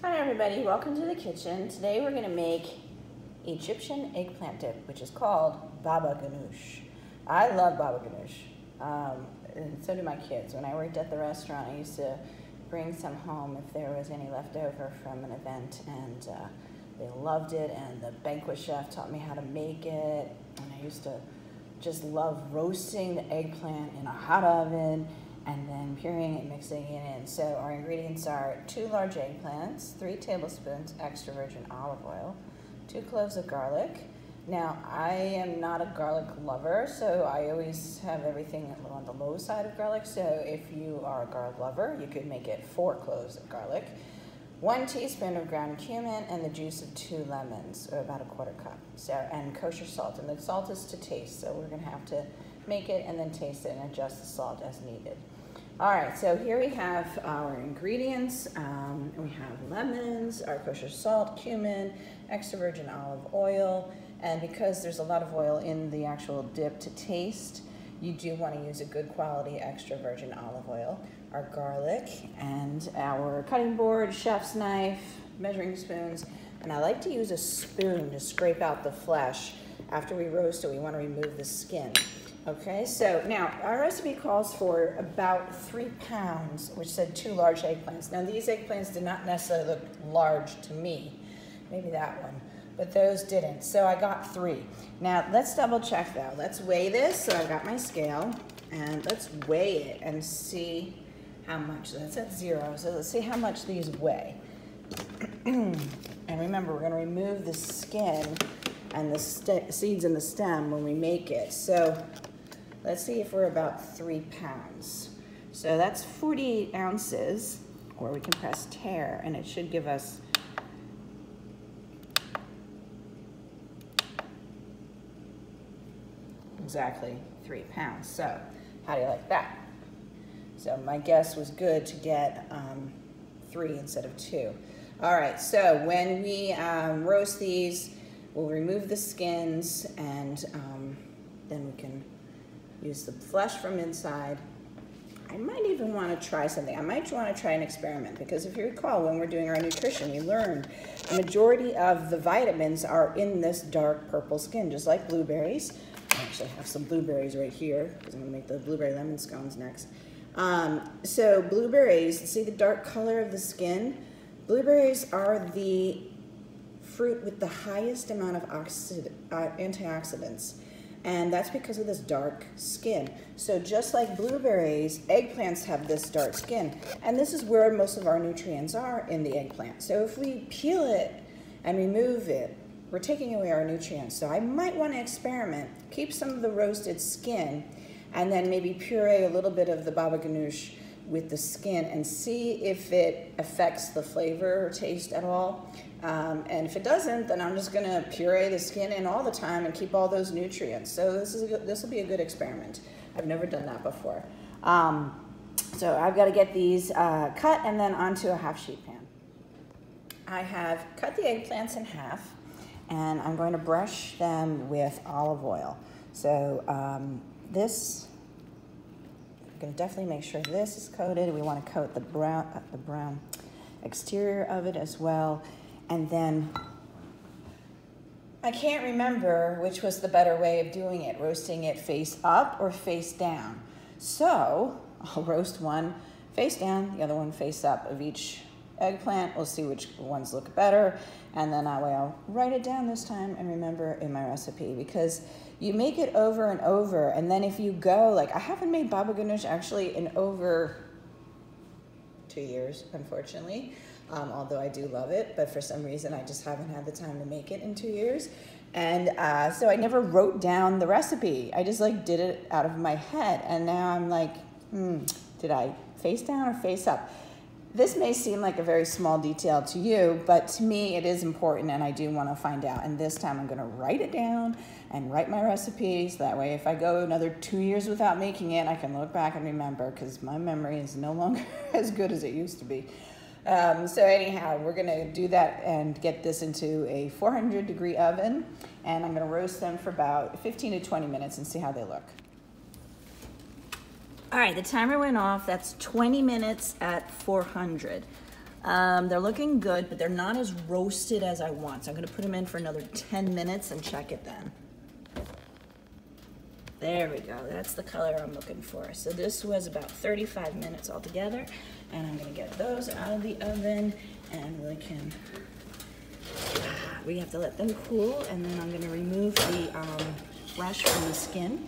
Hi everybody, welcome to the kitchen. Today we're going to make Egyptian eggplant dip, which is called baba ganoush. I love baba ganoush, and so do my kids. When I worked at the restaurant, I used to bring some home if there was any left over from an event, and they loved it, and the banquet chef taught me how to make it, and I used to just love roasting the eggplant in a hot oven and then pureeing it and mixing it in. So our ingredients are 2 large eggplants, 3 tablespoons extra virgin olive oil, 2 cloves of garlic. Now, I am not a garlic lover, so I always have everything on the low side of garlic. So if you are a garlic lover, you could make it 4 cloves of garlic, 1 teaspoon of ground cumin, and the juice of 2 lemons, or about a 1/4 cup. So, and kosher salt, and the salt is to taste. So we're gonna have to make it and then taste it and adjust the salt as needed. All right, so here we have our ingredients. We have lemons, our kosher salt, cumin, extra virgin olive oil, and because there's a lot of oil in the actual dip to taste, you do want to use a good quality extra virgin olive oil, our garlic, and our cutting board, chef's knife, measuring spoons, and I like to use a spoon to scrape out the flesh. After we roast it, we want to remove the skin. Okay, so now our recipe calls for about 3 pounds, which said 2 large eggplants. Now these eggplants did not necessarily look large to me, maybe that one, but those didn't. So I got 3. Now let's double check though. Let's weigh this. So I've got my scale, and let's weigh it and see how much. That's at 0. So let's see how much these weigh. And remember, we're going to remove the skin and the seeds in the stem when we make it. So let's see if we're about 3 pounds. So that's 48 ounces, or we can press tare, and it should give us exactly 3 pounds. So how do you like that? So my guess was good to get 3 instead of 2. All right, so when we roast these, we'll remove the skins, and then we can use the flesh from inside. I might even want to try something. I might want to try an experiment, because if you recall, when we're doing our nutrition, we learned the majority of the vitamins are in this dark purple skin, just like blueberries. I actually have some blueberries right here, because I'm going to make the blueberry lemon scones next. So blueberries, see the dark color of the skin? Blueberries are the fruit with the highest amount of antioxidants, and that's because of this dark skin. So just like blueberries, eggplants have this dark skin, and this is where most of our nutrients are in the eggplant. So if we peel it and remove it, we're taking away our nutrients. So I might want to experiment, keep some of the roasted skin, and then maybe puree a little bit of the baba ganoush with the skin and see if it affects the flavor or taste at all. And if it doesn't, then I'm just gonna puree the skin in all the time and keep all those nutrients. So this will be a good experiment. I've never done that before. So I've got to get these cut and then onto a half-sheet pan. I have cut the eggplants in half, and I'm going to brush them with olive oil. So this, I'm going to definitely make sure this is coated. We want to coat the brown exterior of it as well. And then I can't remember which was the better way of doing it, roasting it face up or face down. So I'll roast one face down, the other one face up of each eggplant. We'll see which ones look better, and then that way I'll write it down this time and remember in my recipe, because you make it over and over, and then if you go, like I haven't made baba ganoush actually in over 2 years, unfortunately, although I do love it, but for some reason I just haven't had the time to make it in 2 years. And so I never wrote down the recipe. I just like did it out of my head, and now I'm like, did I face down or face up? This may seem like a very small detail to you, but to me it is important, and I do want to find out. And this time I'm going to write it down and write my recipes. That way if I go another 2 years without making it, I can look back and remember, because my memory is no longer as good as it used to be. So anyhow, we're going to do that and get this into a 400-degree oven, and I'm going to roast them for about 15 to 20 minutes and see how they look. All right, the timer went off. That's 20 minutes at 400. They're looking good, but they're not as roasted as I want. So I'm gonna put them in for another 10 minutes and check it then. There we go, that's the color I'm looking for. So this was about 35 minutes altogether, and I'm gonna get those out of the oven, and we have to let them cool, and then I'm gonna remove the flesh from the skin.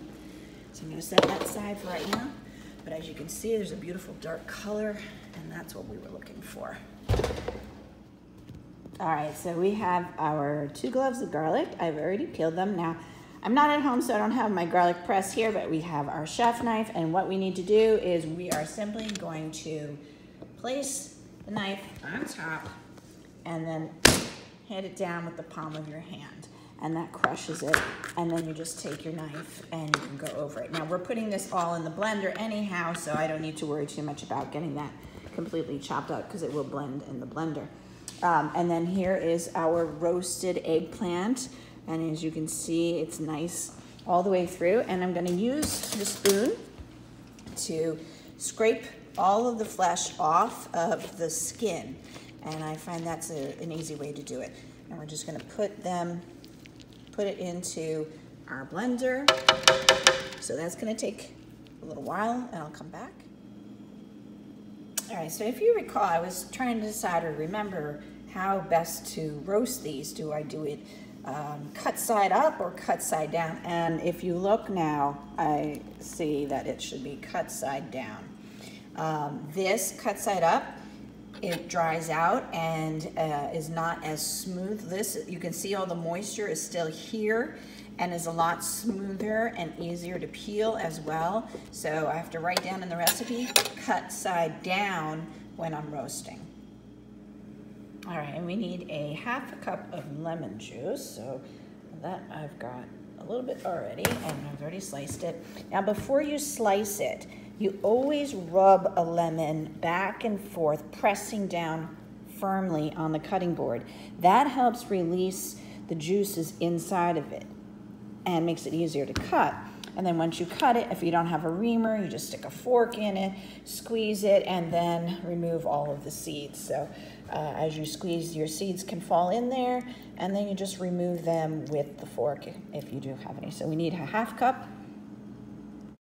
So I'm gonna set that aside for right now. But as you can see, there's a beautiful dark color, and that's what we were looking for. All right, so we have our 2 cloves of garlic. I've already peeled them. Now, I'm not at home, so I don't have my garlic press here, but we have our chef knife, and what we need to do is we are simply going to place the knife on top and then hit it down with the palm of your hand, and that crushes it, and then you just take your knife and you can go over it. Now, we're putting this all in the blender anyhow, so I don't need to worry too much about getting that completely chopped up because it will blend in the blender. And then here is our roasted eggplant. And as you can see, it's nice all the way through. And I'm gonna use the spoon to scrape all of the flesh off of the skin. And I find that's an easy way to do it. And we're just gonna put it into our blender. So that's gonna take a little while, and I'll come back. All right, so if you recall, I was trying to decide or remember how best to roast these. Do I do it cut side up or cut side down? And if you look now, I see that it should be cut side down. This cut side up, it dries out and is not as smooth. This, you can see all the moisture is still here and is a lot smoother and easier to peel as well. So I have to write down in the recipe, cut side down when I'm roasting. All right, and we need a ½ cup of lemon juice. So that I've got a little bit already, and I've already sliced it. Now before you slice it, you always rub a lemon back and forth, pressing down firmly on the cutting board. That helps release the juices inside of it and makes it easier to cut. And then once you cut it, if you don't have a reamer, you just stick a fork in it, squeeze it, and then remove all of the seeds. So as you squeeze, your seeds can fall in there, and then you just remove them with the fork if you do have any. So we need a ½ cup